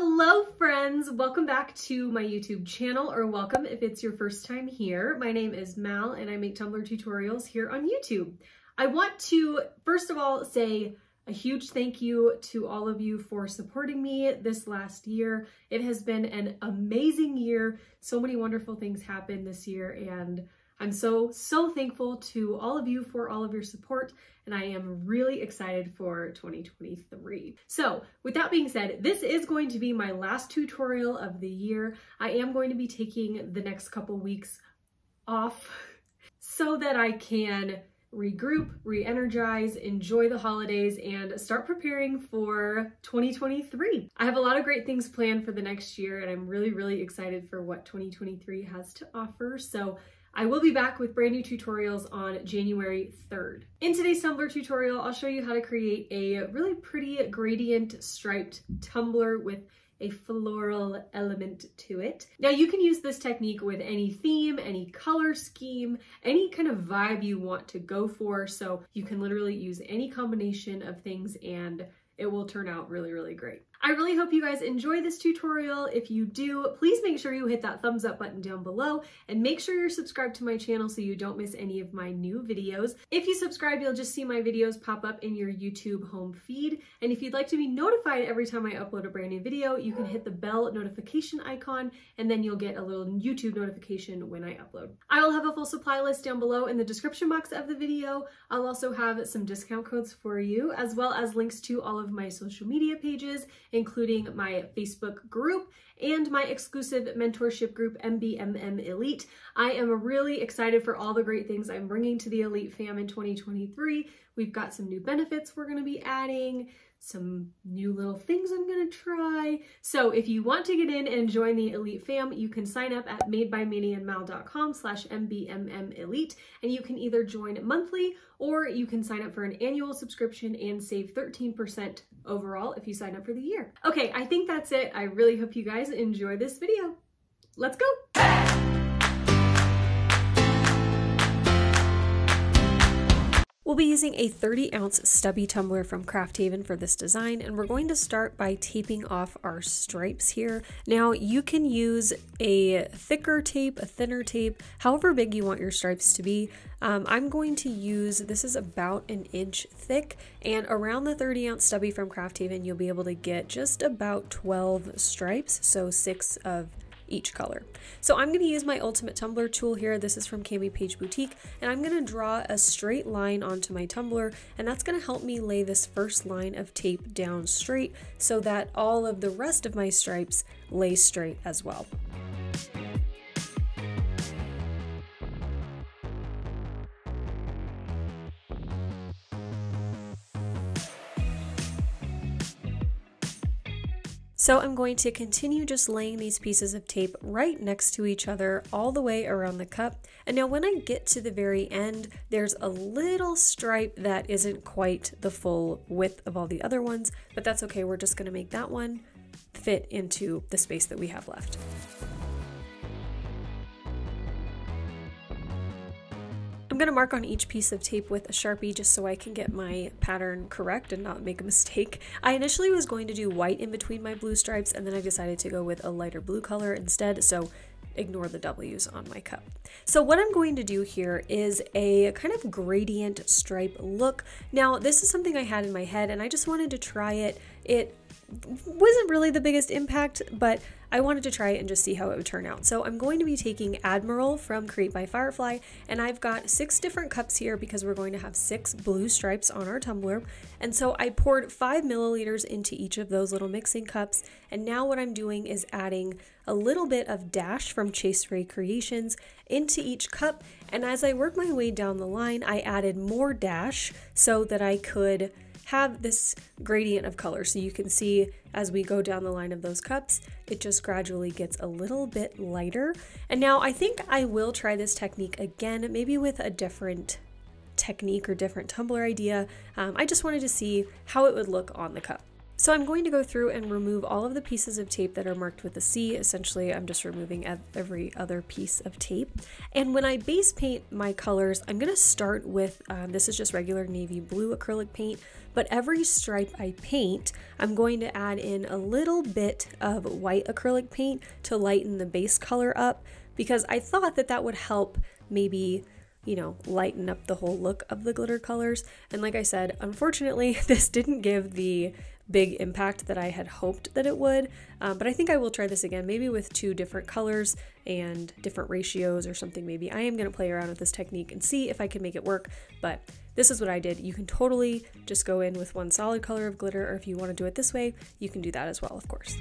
Hello friends, welcome back to my YouTube channel, or welcome if it's your first time here. My name is Mal and I make Tumbler tutorials here on YouTube. I want to first of all say a huge thank you to all of you for supporting me this last year. It has been an amazing year. So many wonderful things happened this year and I'm so thankful to all of you for all of your support, and I am really excited for 2023. So with that being said, this is going to be my last tutorial of the year. I am going to be taking the next couple weeks off so that I can regroup, re-energize, enjoy the holidays, and start preparing for 2023. I have a lot of great things planned for the next year, and I'm really excited for what 2023 has to offer. So I will be back with brand new tutorials on January 3rd. In today's Tumbler tutorial, I'll show you how to create a really pretty gradient striped tumbler with a floral element to it. Now you can use this technique with any theme, any color scheme, any kind of vibe you want to go for. So you can literally use any combination of things and it will turn out really great. I really hope you guys enjoy this tutorial. If you do, please make sure you hit that thumbs up button down below and make sure you're subscribed to my channel so you don't miss any of my new videos. If you subscribe, you'll just see my videos pop up in your YouTube home feed. And if you'd like to be notified every time I upload a brand new video, you can hit the bell notification icon and then you'll get a little YouTube notification when I upload. I will have a full supply list down below in the description box of the video. I'll also have some discount codes for you, as well as links to all of my social media pages, including my Facebook group and my exclusive mentorship group, MBMM Elite. I am really excited for all the great things I'm bringing to the Elite fam in 2023. We've got some new benefits we're going to be adding, some new little things I'm going to try. So if you want to get in and join the Elite fam, you can sign up at madebymaniandmal.com/MBMM Elite, and you can either join monthly or you can sign up for an annual subscription and save 13% overall if you sign up for the year. Okay, I think that's it. I really hope you guys enjoy this video. Let's go. We'll be using a 30-ounce stubby tumbler from Craft Haven for this design, and we're going to start by taping off our stripes here. Now you can use a thicker tape, a thinner tape, however big you want your stripes to be. I'm going to use, this is about 1 inch thick, and around the 30-ounce stubby from Craft Haven you'll be able to get just about 12 stripes, so 6 of each color. So I'm going to use my ultimate tumbler tool here. This is from Cami Page Boutique, and I'm going to draw a straight line onto my tumbler, and that's going to help me lay this first line of tape down straight so that all of the rest of my stripes lay straight as well. So I'm going to continue just laying these pieces of tape right next to each other all the way around the cup. And now when I get to the very end, there's a little stripe that isn't quite the full width of all the other ones, but that's okay. We're just going to make that one fit into the space that we have left. I'm going to mark on each piece of tape with a Sharpie just so I can get my pattern correct and not make a mistake. I initially was going to do white in between my blue stripes, and then I decided to go with a lighter blue color instead, so ignore the W's on my cup. So what I'm going to do here is a kind of gradient stripe look. Now this is something I had in my head and I just wanted to try it. It wasn't really the biggest impact, but I wanted to try it and just see how it would turn out. So I'm going to be taking Admiral from Create by Firefly, and I've got 6 different cups here because we're going to have 6 blue stripes on our tumbler. And so I poured 5 milliliters into each of those little mixing cups, and now what I'm doing is adding a little bit of Dash from Chase Ray Creations into each cup, and as I work my way down the line, I added more Dash so that I could have this gradient of color. So you can see as we go down the line of those cups, it just gradually gets a little bit lighter. And now I think I will try this technique again, maybe with a different technique or different tumbler idea. I just wanted to see how it would look on the cup. So I'm going to go through and remove all of the pieces of tape that are marked with a C. Essentially, I'm just removing every other piece of tape. And when I base paint my colors, I'm going to start with, this is just regular navy blue acrylic paint, but every stripe I paint, I'm going to add in a little bit of white acrylic paint to lighten the base color up, because I thought that that would help maybe, you know, lighten up the whole look of the glitter colors. And like I said, unfortunately, this didn't give the big impact that I had hoped that it would, but I think I will try this again, maybe with 2 different colors and different ratios or something. Maybe I am going to play around with this technique and see if I can make it work, but this is what I did. You can totally just go in with 1 solid color of glitter, or if you want to do it this way, you can do that as well, of course.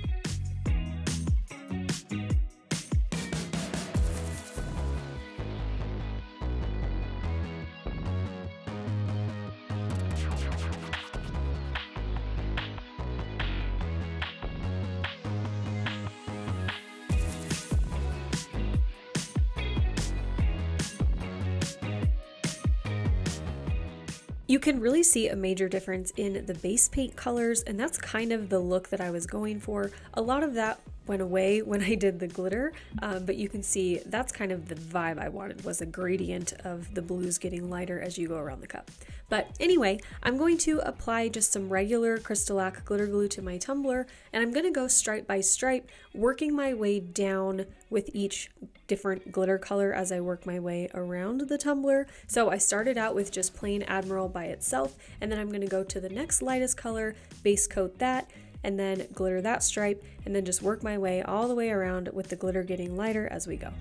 You can really see a major difference in the base paint colors, and that's kind of the look that I was going for. A lot of that went away when I did the glitter, but you can see that's kind of the vibe I wanted, was a gradient of the blues getting lighter as you go around the cup. But anyway, I'm going to apply just some regular Crystalac glitter glue to my tumbler, and I'm going to go stripe by stripe, working my way down with each different glitter color as I work my way around the tumbler. So I started out with just plain Admiral by itself, and then I'm going to go to the next lightest color, base coat that, and then glitter that stripe, and then just work my way all the way around with the glitter getting lighter as we go.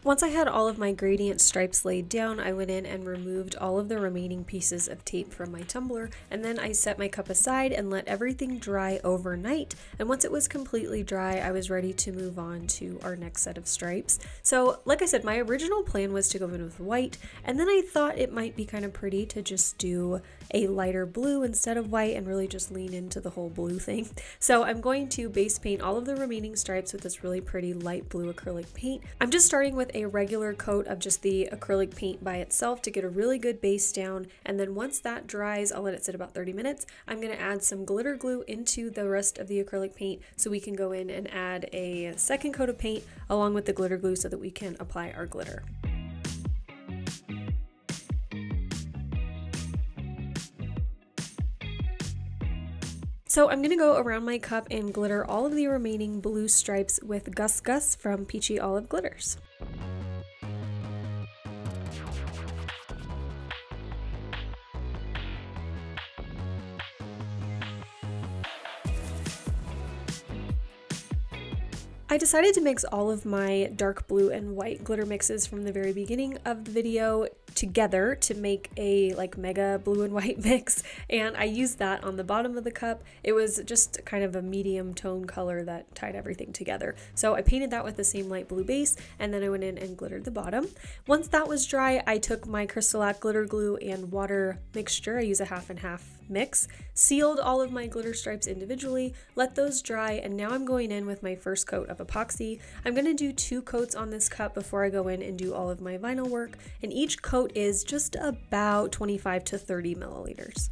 Once I had all of my gradient stripes laid down, I went in and removed all of the remaining pieces of tape from my tumbler, and then I set my cup aside and let everything dry overnight. And once it was completely dry, I was ready to move on to our next set of stripes. So like I said, my original plan was to go in with white, and then I thought it might be kind of pretty to just do a lighter blue instead of white and really just lean into the whole blue thing. So I'm going to base paint all of the remaining stripes with this really pretty light blue acrylic paint. I'm just starting with a regular coat of just the acrylic paint by itself to get a really good base down, and then once that dries, I'll let it sit about 30 minutes. I'm going to add some glitter glue into the rest of the acrylic paint so we can go in and add a second coat of paint along with the glitter glue so that we can apply our glitter. So I'm going to go around my cup and glitter all of the remaining blue stripes with Gus Gus from Peachy Olive Glitters. I decided to mix all of my dark blue and white glitter mixes from the very beginning of the video together to make a like mega blue and white mix, and I used that on the bottom of the cup. It was just kind of a medium tone color that tied everything together. So I painted that with the same light blue base, and then I went in and glittered the bottom. Once that was dry, I took my Crystalac glitter glue and water mixture. I use a half and half mix, sealed all of my glitter stripes individually, let those dry, and now I'm going in with my first coat of epoxy. I'm going to do 2 coats on this cup before I go in and do all of my vinyl work, and each coat is just about 25 to 30 milliliters.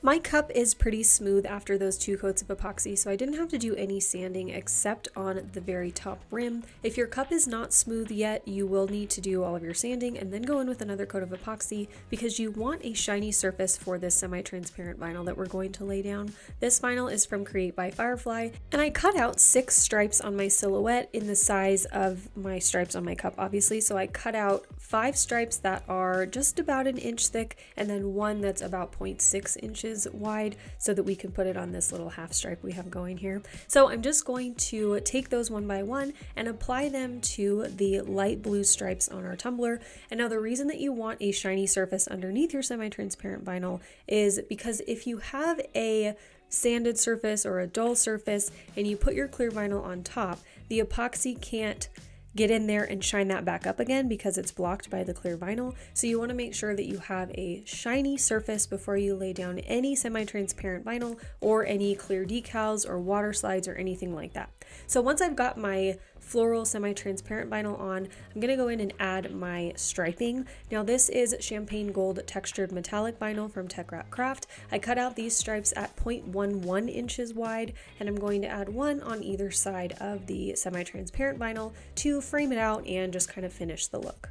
My cup is pretty smooth after those 2 coats of epoxy, so I didn't have to do any sanding except on the very top rim. If your cup is not smooth yet, you will need to do all of your sanding and then go in with another coat of epoxy because you want a shiny surface for this semi-transparent vinyl that we're going to lay down. This vinyl is from Create by Firefly, and I cut out 6 stripes on my silhouette in the size of my stripes on my cup, obviously. So I cut out 5 stripes that are just about an inch thick and then one that's about 0.6 inches wide so that we can put it on this little half stripe we have going here. So I'm just going to take those one by one and apply them to the light blue stripes on our tumbler. And now the reason that you want a shiny surface underneath your semi-transparent vinyl is because if you have a sanded surface or a dull surface and you put your clear vinyl on top, the epoxy can't get in there and shine that back up again because it's blocked by the clear vinyl. So you want to make sure that you have a shiny surface before you lay down any semi-transparent vinyl or any clear decals or water slides or anything like that. So once I've got my floral semi-transparent vinyl on, I'm going to go in and add my striping. Now this is champagne gold textured metallic vinyl from Tech Wrap Craft. I cut out these stripes at 0.11 inches wide, and I'm going to add one on either side of the semi-transparent vinyl to frame it out and just kind of finish the look.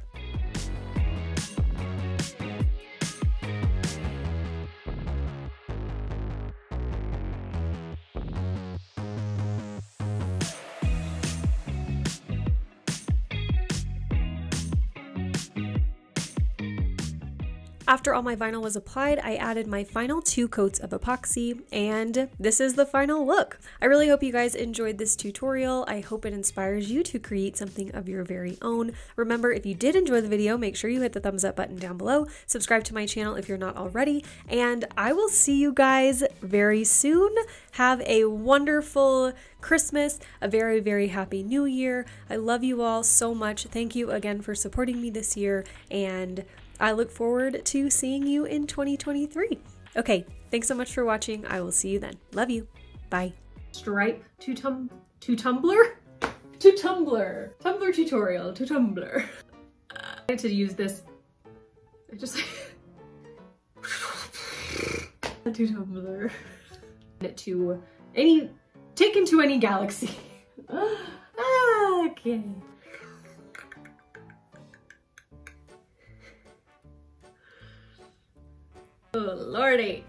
After all my vinyl was applied, I added my final 2 coats of epoxy, and this is the final look. I really hope you guys enjoyed this tutorial. I hope it inspires you to create something of your very own. Remember, if you did enjoy the video, make sure you hit the thumbs up button down below, subscribe to my channel if you're not already, and I will see you guys very soon. Have a wonderful Christmas, a very, very happy new year. I love you all so much. Thank you again for supporting me this year, and I look forward to seeing you in 2023. Okay, thanks so much for watching. I will see you then. Love you. Bye. Stripe to Tumbler? To Tumbler. Tumbler tutorial to Tumbler. I had to use this. I just to Tumbler. To any, taken to any galaxy. Okay. Oh, Lordy.